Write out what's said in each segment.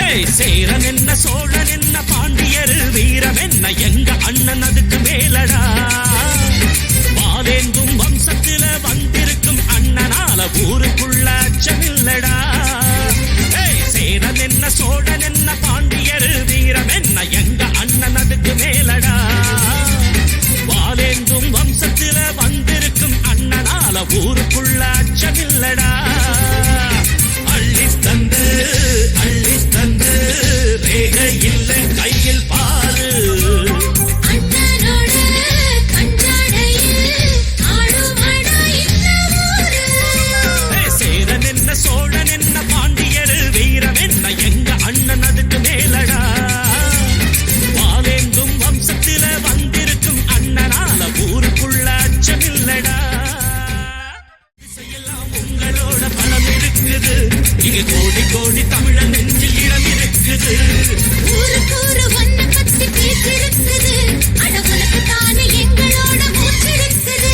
சேரன் என்ன சோழன் என்ன பாண்டியர் வீரம் என்ன எங்க அண்ணன் அதுக்கு மேலடா வாலேந்தும் வம்சத்தில வந்திருக்கும் அண்ணனால ஊருக்குள்ள அச்சமில்லடா சேரன் என்ன சோழன் என்ன பாண்டியர் வீரம் என்ன எங்க அண்ணன் அதுக்கு மேலடா வாலேந்தும் வம்சத்தில வந்திருக்கும் அண்ணனால ஊருக்குள்ள அச்சமில்லடா அள்ளி தந்து ரேகை இல்லை கையில் பாரு சேரன் என்ன சோழன் என்ன பாண்டியர் வீரம் என்ன எங்க அண்ணன் அதுக்கு மேலடா வாலேந்தும் வம்சத்தில வந்திருக்கும் அண்ணனால ஊருக்குள்ள அச்சமில்லடா உங்களோட பலம் இருக்குது இங்க கோடி கோடி தமிழன் நெஞ்சில் இடம் இருக்குது ஊரு ஒன்ன பத்தி பேசிருக்குது அடவுலக்கு தானே எங்களோட மூச்சிருக்குது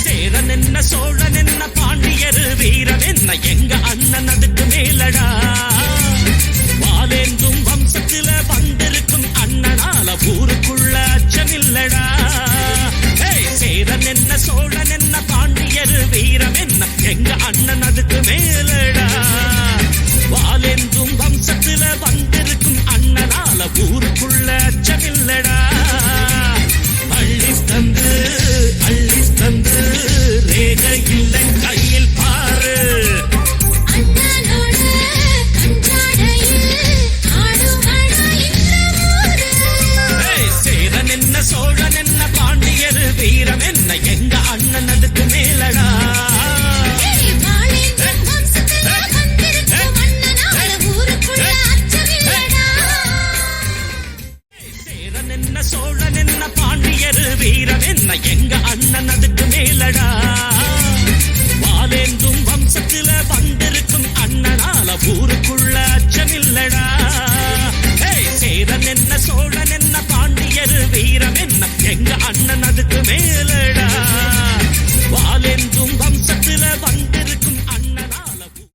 சேரன் என்ன சோழன் என்ன பாண்டியர் வீரம் என்ன எங்க அண்ணன் அதுக்கு மேலடா வாலேந்தும் வம்சத்தில வந்திருக்கும் அண்ணனால ஊருக்குள்ள அச்சமில்லடா சேரன் என்ன சோழன் என்ன பாண்டியர் வீரம் என்ன எங்க அண்ணன் அதுக்கு மேலடா வாலேந்தும் வம்சத்தில வந்திருக்கும் அண்ணனால ஊருக்குள்ள அச்சமில்லடா அள்ளி தந்து ரேகை இல்லை கையில் பாரு சேரன் என்ன சோழன் என்ன பாண்டியர் வீரம் என்ன எங்க அண்ணன் அதுக்கு மேலடா சேரன் என்ன சோழன் என்ன பாண்டியர் வீரம் என்ன எங்க அண்ணன் அதுக்கு மேலடா வாலேந்தும் வம்சத்தில